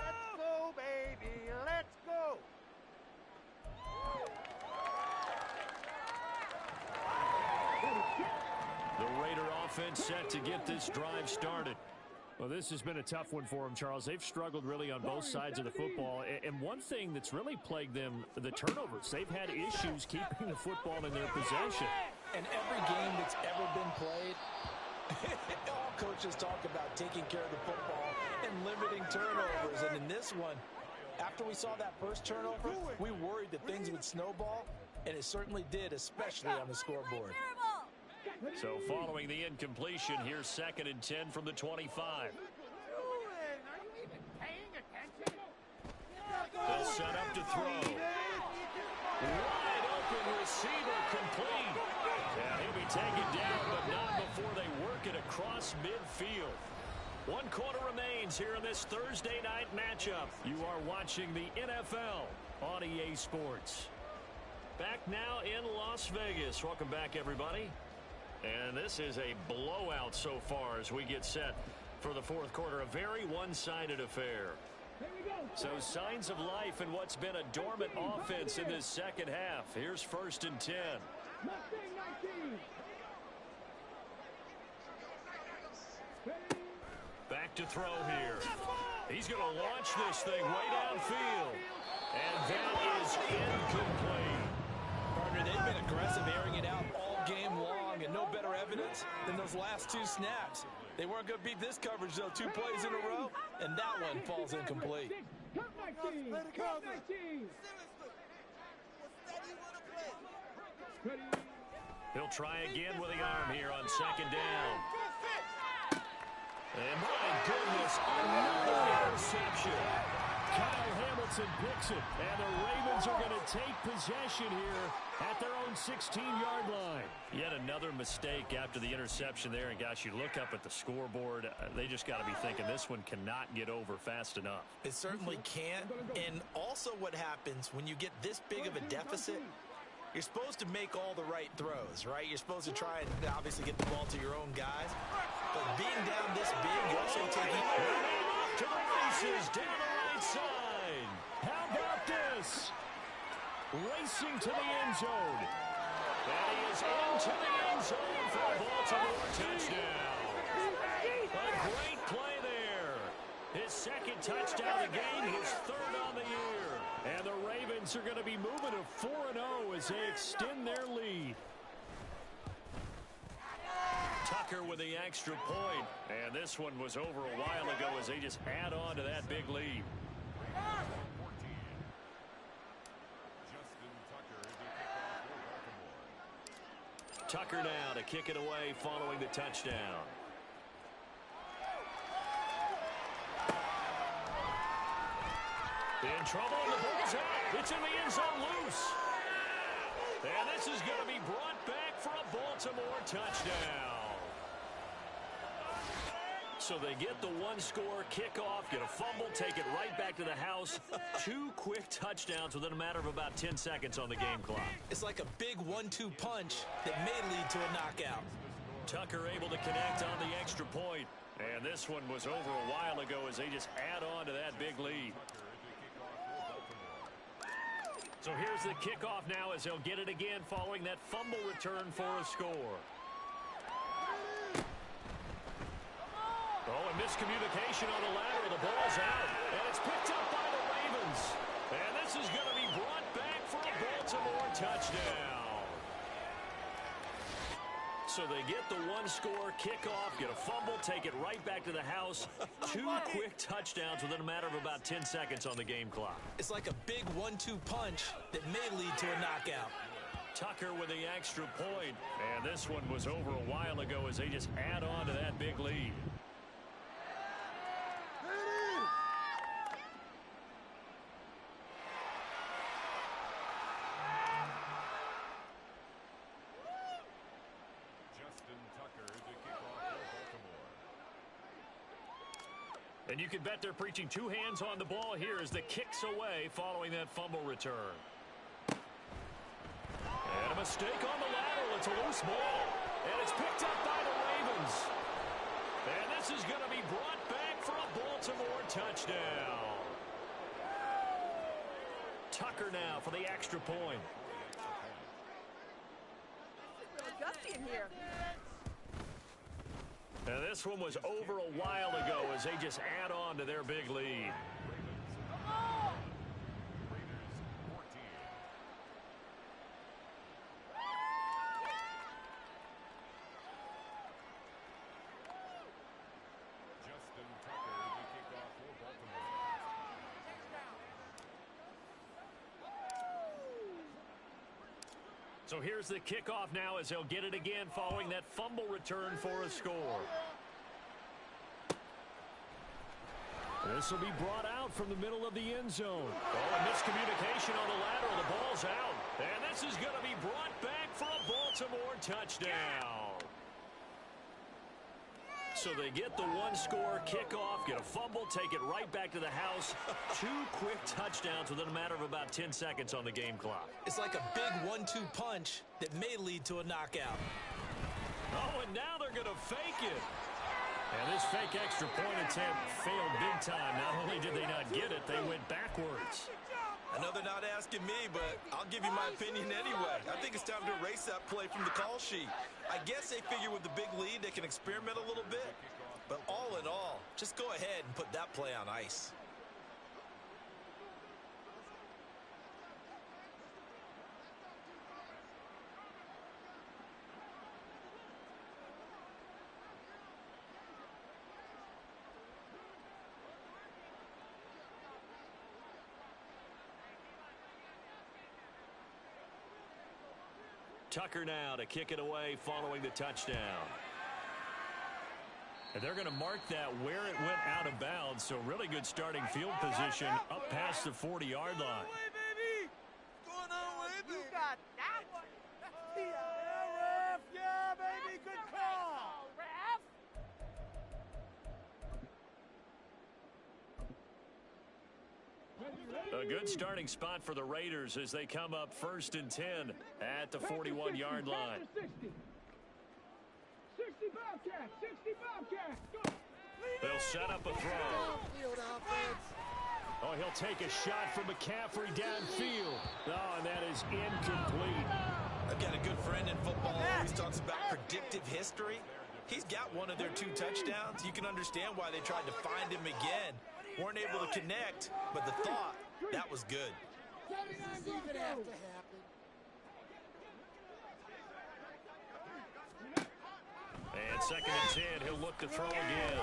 Let's go, baby! Let's go! The Raider offense set to get this drive started. Well, this has been a tough one for them, Charles. They've struggled really on both sides of the football. And one thing that's really plagued them, the turnovers. They've had issues keeping the football in their possession. And every game that's ever been played, all coaches talk about taking care of the football and limiting turnovers. And in this one, after we saw that first turnover, we worried that things would snowball, and it certainly did, especially on the scoreboard. So following the incompletion, here's 2nd and 10 from the 25. They'll set up to throw. Wide open receiver complete. Yeah, he'll be taken down, but not before they work it across midfield. 1 quarter remains here in this Thursday night matchup. You are watching the NFL on EA Sports. Back now in Las Vegas. Welcome back, everybody. And this is a blowout so far as we get set for the 4th quarter. A very one-sided affair. So signs of life in what's been a dormant offense in this second half. Here's 1st and 10. Back to throw here. He's going to launch this thing way downfield. And that is incomplete. Partner, they've been aggressive, airing it out all game long, and no better evidence than those last 2 snaps. They weren't going to beat this coverage, though. 2 plays in a row, and that one falls incomplete. He'll try again with the arm here on 2nd down. And my goodness, another interception. Kyle Hamilton picks it, and the Ravens are going to take possession here at their own 16-yard line. Yet another mistake after the interception there, and gosh, you look up at the scoreboard, they just got to be thinking this one cannot get over fast enough. It certainly can't, and also what happens when you get this big of a deficit, you're supposed to make all the right throws, right? You're supposed to try and obviously get the ball to your own guys, but being down this big, you also take it to the races down the right side. How about this? Racing to the end zone. And he is into the end zone for a Baltimore touchdown. A great play there. His 2nd touchdown of the game, his 3rd on the year. And the Ravens are going to be moving to 4-0 as they extend their lead. Tucker with the extra point. And this one was over a while ago as they just add on to that big lead. Tucker now to kick it away following the touchdown. In trouble, and the ball's out. It's in the end zone loose. And this is going to be brought back for a Baltimore touchdown. So they get the 1-score kickoff, get a fumble, take it right back to the house. 2 quick touchdowns within a matter of about 10 seconds on the game clock. It's like a big 1-2 punch that may lead to a knockout. Tucker able to connect on the extra point. And this one was over a while ago as they just add on to that big lead. So here's the kickoff now as they'll get it again following that fumble return for a score. Oh, and miscommunication on the lateral. The ball's out, and it's picked up by the Ravens. And this is going to be brought back for a Baltimore touchdown. So they get the 1-score kickoff, get a fumble, take it right back to the house. 2 quick touchdowns within a matter of about 10 seconds on the game clock. It's like a big 1-2 punch that may lead to a knockout. Tucker with the extra point. And this one was over a while ago as they just add on to that big lead. And you can bet they're preaching 2 hands on the ball here as the kick's away following that fumble return. And a mistake on the lateral. It's a loose ball. And it's picked up by the Ravens. And this is going to be brought back for a Baltimore touchdown. Tucker now for the extra point. It's gusty in here. And this one was over a while ago as they just add on to their big lead. So here's the kickoff now as they'll get it again following that fumble return for a score. This will be brought out from the middle of the end zone. Oh, a miscommunication on the lateral. The ball's out. And this is going to be brought back for a Baltimore touchdown. So they get the one-score kickoff, get a fumble, take it right back to the house. 2 quick touchdowns within a matter of about 10 seconds on the game clock. It's like a big 1-2 punch that may lead to a knockout. Oh, and now they're going to fake it. And this fake extra point attempt failed big time. Not only did they not get it, they went backwards. I know they're not asking me, but I'll give you my opinion anyway. I think it's time to erase that play from the call sheet. I guess they figure with the big lead they can experiment a little bit. But all in all, just go ahead and put that play on ice. Tucker now to kick it away following the touchdown. And they're going to mark that where it went out of bounds. So really good starting field position up past the 40-yard line. You got that one. Yeah, ref. Yeah, baby. Good call. Ref. A good starting spot for the Raiders as they come up 1st and 10 at the 41-yard line. 60 Bobcats, 60 Bobcats. They'll set up a throw. Oh, he'll take a shot from McCaffrey downfield. Oh, and that is incomplete. I've got a good friend in football who always talks about predictive history. He's got one of their 2 touchdowns. You can understand why they tried to find him again. Weren't able to connect, but the thought, that was good. And 2nd and 10, he'll look to throw again.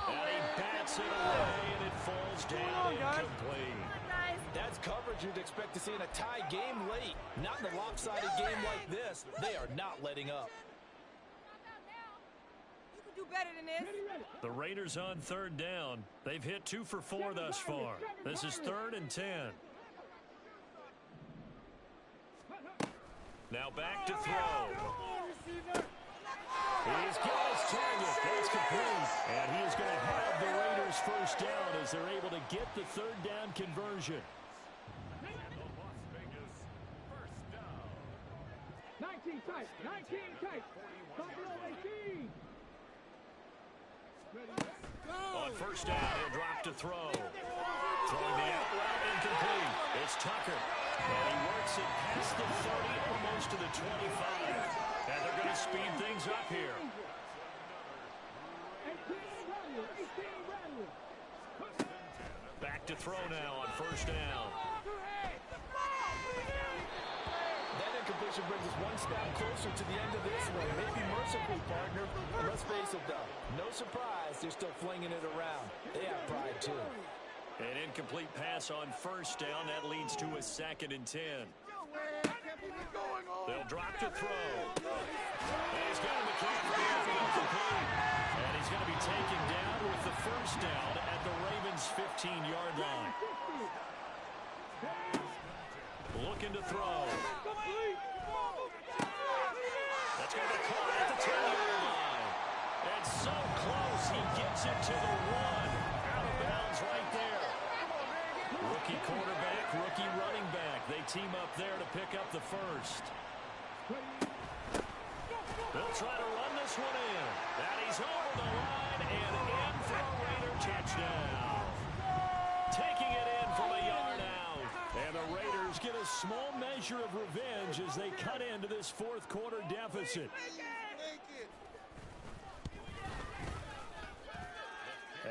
And he bats it away, and it falls down incomplete. That's coverage you'd expect to see in a tie game late. Not in a lopsided game like this. They are not letting up. Do better than this. The Raiders on 3rd down. They've hit 2 for 4 thus far. This is 3rd and 10. Now back to throw. He's got his target. That's complete. And he is going to have the Raiders first down as they're able to get the 3rd down conversion. 19 tight, 19 tight. Buffalo 18. On 1st down, he'll drop to throw. Throwing the out route incomplete. It's Tucker. And he works it past the 30, almost to the 25. And they're going to speed things up here. 18 Rattler. Back to throw now on 1st down. That incompletion brings us one step closer to the end of this one. Maybe mercifully, partner. But let's face it, though. No surprise, they're still flinging it around. They have pride, too. An incomplete pass on 1st down. That leads to a 2nd and 10. They'll drop to throw. And he's got McCaffrey incomplete. And he's going to be taken down with the 1st down at the Ravens' 15-yard line. Looking to throw. That's going to be caught at the 10-yard line. And so close, he gets it to the 1. Out of bounds right there. Rookie quarterback, rookie running back. They team up there to pick up the 1st. They'll try to run this one in. And he's over the line and in for a Raider touchdown. Taking it in from a yard out. And the Raiders get a small measure of revenge as they cut into this 4th quarter deficit.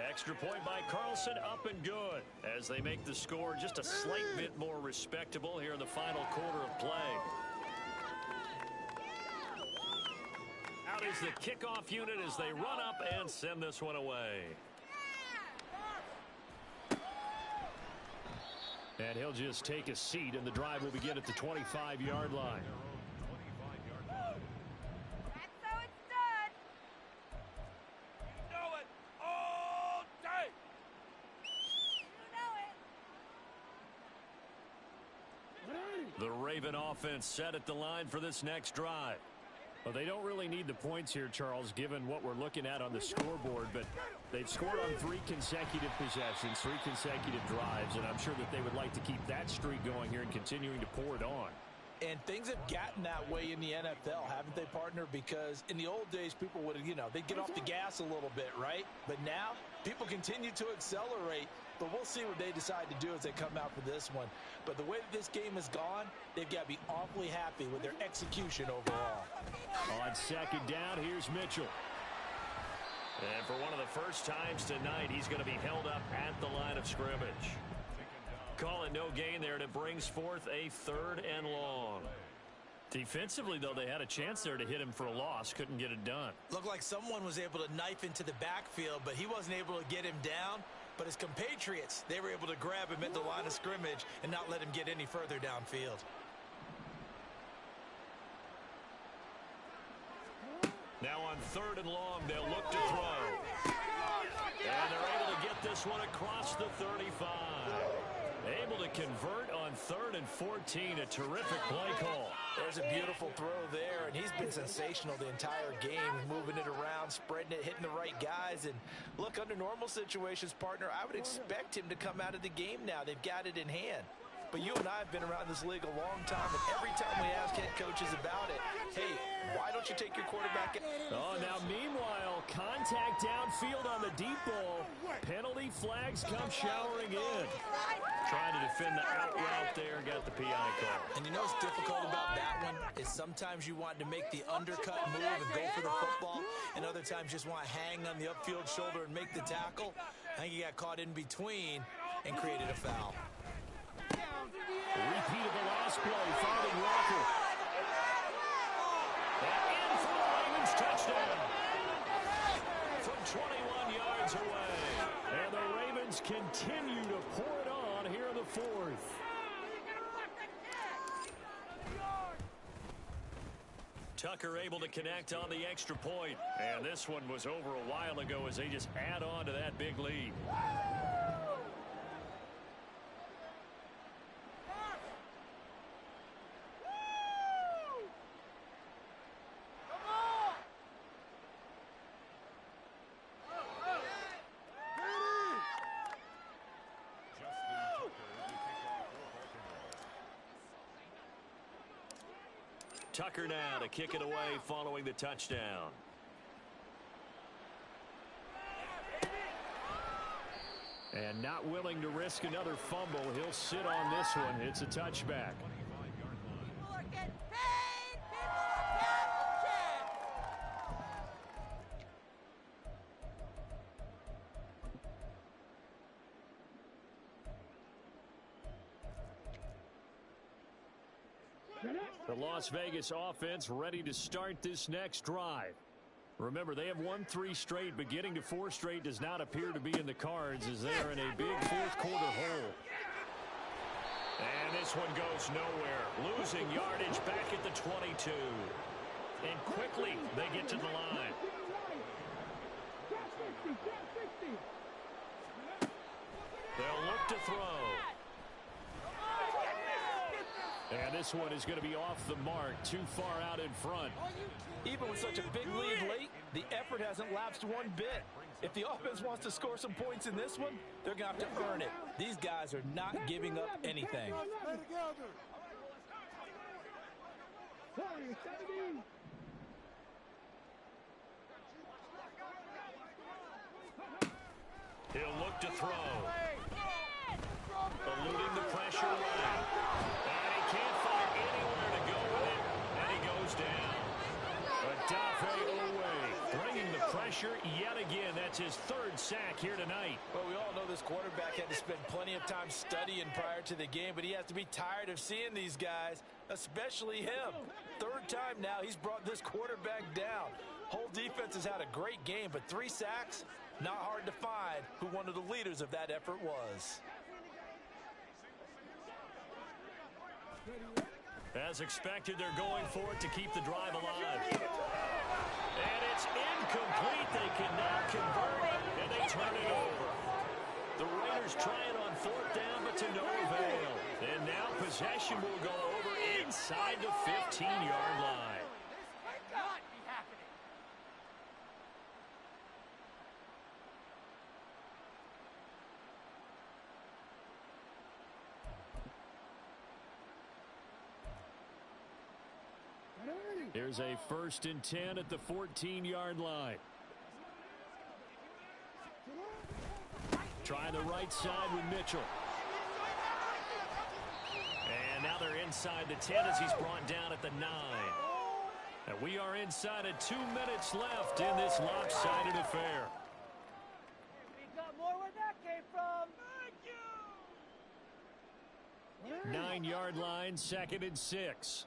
Extra point by Carlson, up and good, as they make the score just a slight bit more respectable here in the final quarter of play. Out is the kickoff unit as they run up and send this one away. And he'll just take a seat, and the drive will begin at the 25-yard line. That's how it's done. You know it all day. You know it. The Raven offense set at the line for this next drive. Well, they don't really need the points here, Charles, given what we're looking at on the scoreboard, but they've scored on 3 consecutive possessions, 3 consecutive drives, and I'm sure that they would like to keep that streak going here and continuing to pour it on. And things have gotten that way in the NFL, haven't they, partner? Because in the old days, people would, they'd get off the gas a little bit, right? But now, people continue to accelerate. But we'll see what they decide to do as they come out for this one. But the way that this game has gone, they've got to be awfully happy with their execution overall. On second down, here's Mitchell. And for one of the first times tonight, he's going to be held up at the line of scrimmage. Call it no gain there, and it brings forth a 3rd and long. Defensively, though, they had a chance there to hit him for a loss. Couldn't get it done. Looked like someone was able to knife into the backfield, but he wasn't able to get him down. But his compatriots, they were able to grab him at the line of scrimmage and not let him get any further downfield. Now on 3rd and long, they'll look to throw. And they're able to get this one across the 35. Able to convert on 3rd and 14. A terrific play call. There's a beautiful throw there, and he's been sensational the entire game, moving it around, spreading it, hitting the right guys. And look, under normal situations, partner, I would expect him to come out of the game now. They've got it in hand. But you and I have been around this league a long time, and every time we ask head coaches about it, hey, why don't you take your quarterback? Oh, now meanwhile, contact downfield on the deep ball. Penalty flags come showering in. Trying to defend the out route there, got the PI call. And you know what's difficult about that one is sometimes you want to make the undercut move and go for the football, and other times just want to hang on the upfield shoulder and make the tackle. I think he got caught in between and created a foul. A repeat of the last play, finding Walker. And in for the Ravens touchdown. From 21 yards away. And the Ravens continue to pour it on here in the 4th. Tucker able to connect on the extra point. And this one was over a while ago as they just add on to that big lead. Tucker now to kick it away following the touchdown. And not willing to risk another fumble. He'll sit on this one. It's a touchback. People are getting paid. People are getting The Las Vegas offense ready to start this next drive. Remember, they have won 3 straight, but getting to 4 straight does not appear to be in the cards as they are in a big 4th quarter hole. And this one goes nowhere. Losing yardage back at the 22. And quickly they get to the line. They'll look to throw. And this one is going to be off the mark, too far out in front. Even with such a big lead late, the effort hasn't lapsed one bit. If the offense wants to score some points in this one, they're going to have to earn it. These guys are not giving up anything. He'll look to throw. Eluding the pressure line. And he can't find anywhere to go with it. And he goes down. Odafe Oweh bringing the pressure yet again. That's his 3rd sack here tonight. Well, we all know this quarterback had to spend plenty of time studying prior to the game, but he has to be tired of seeing these guys, especially him. 3rd time now he's brought this quarterback down. Whole defense has had a great game, but 3 sacks, not hard to find who one of the leaders of that effort was. As expected, they're going for it to keep the drive alive. And it's incomplete. They cannot convert, and they turn it over. The Raiders trying on fourth down, but to no avail. And now possession will go over inside the 15-yard line. This cannot be happening. Here's a 1st and 10 at the 14-yard line. Trying the right side with Mitchell. And now they're inside the 10 as he's brought down at the 9. And we are inside of 2 minutes left in this lopsided affair. We got more where that came from. Thank you. 9-yard line, 2nd and 6.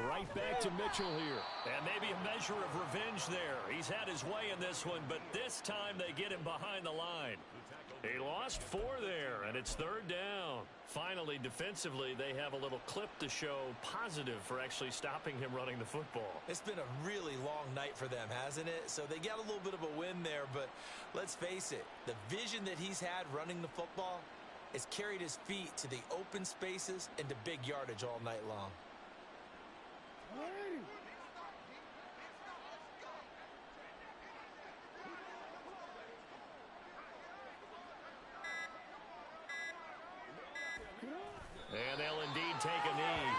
Right back to Mitchell here. And maybe a measure of revenge there. He's had his way in this one, but this time they get him behind the line. He lost 4 there, and it's 3rd down. Finally, defensively, they have a little clip to show positive for actually stopping him running the football. It's been a really long night for them, hasn't it? So they got a little bit of a win there, but let's face it, the vision that he's had running the football has carried his feet to the open spaces and to big yardage all night long. And they'll indeed take a knee.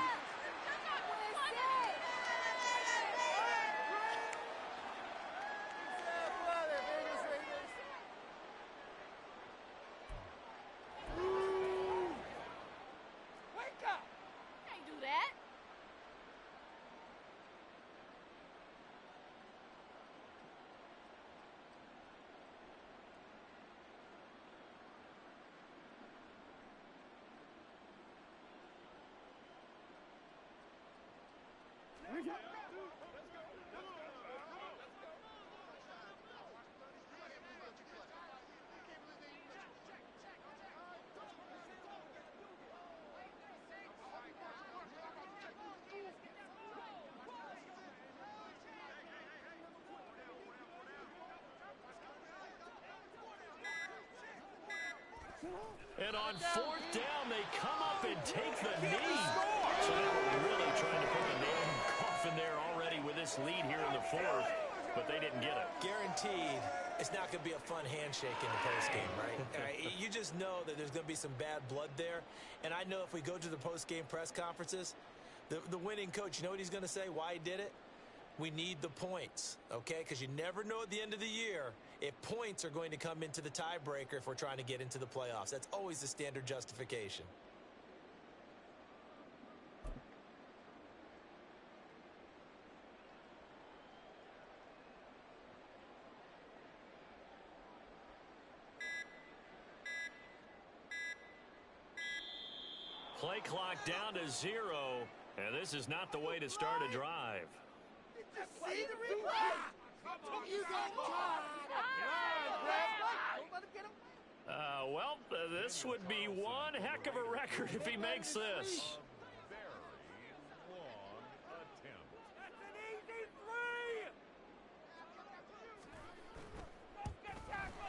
Wake up. Can't do that. And on 4th down, they come up and take the knee. So they were really trying to put the nail in the coffin there already with this lead here in the 4th, but they didn't get it. Guaranteed, it's not going to be a fun handshake in the postgame, right? You just know that there's going to be some bad blood there. And I know if we go to the postgame press conferences, the winning coach, you know what he's going to say, why he did it? We need the points, okay? Because you never know at the end of the year if points are going to come into the tiebreaker if we're trying to get into the playoffs. That's always the standard justification. Play clock down to 0, and this is not the way to start a drive. See the replay. You got time. Well, this would be one heck of a record if he makes this. That's an easy three. Don't get tackled.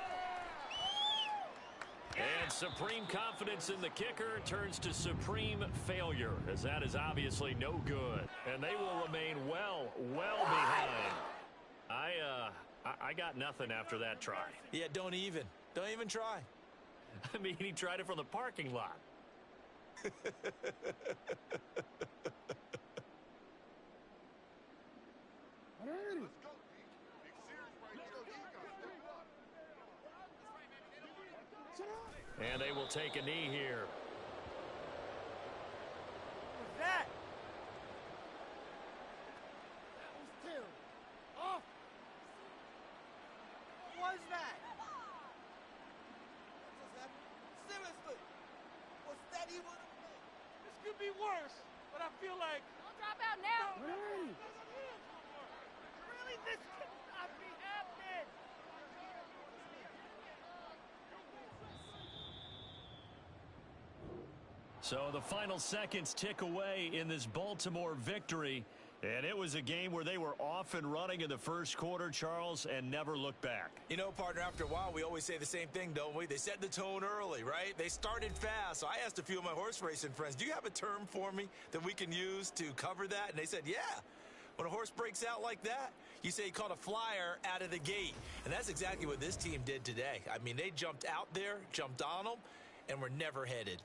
And supreme confidence in the kicker turns to supreme failure, as that is obviously no good. And they will remain well behind. I got nothing after that try. Yeah, don't even try. I mean, he tried it from the parking lot. And they will take a knee here. What's that? That was Tim. Off. What was that? Seriously, was that even a play? This could be worse, but I feel like... Don't drop out now. Really, this could not be happening. So the final seconds tick away in this Baltimore victory. And it was a game where they were off and running in the first quarter, Charles, and never looked back. You know, partner, after a while, we always say the same thing, don't we? They set the tone early, right? They started fast. So I asked a few of my horse racing friends, do you have a term for me that we can use to cover that? And they said, yeah. When a horse breaks out like that, you say he caught a flyer out of the gate. And that's exactly what this team did today. I mean, they jumped out there, jumped on them, and were never headed.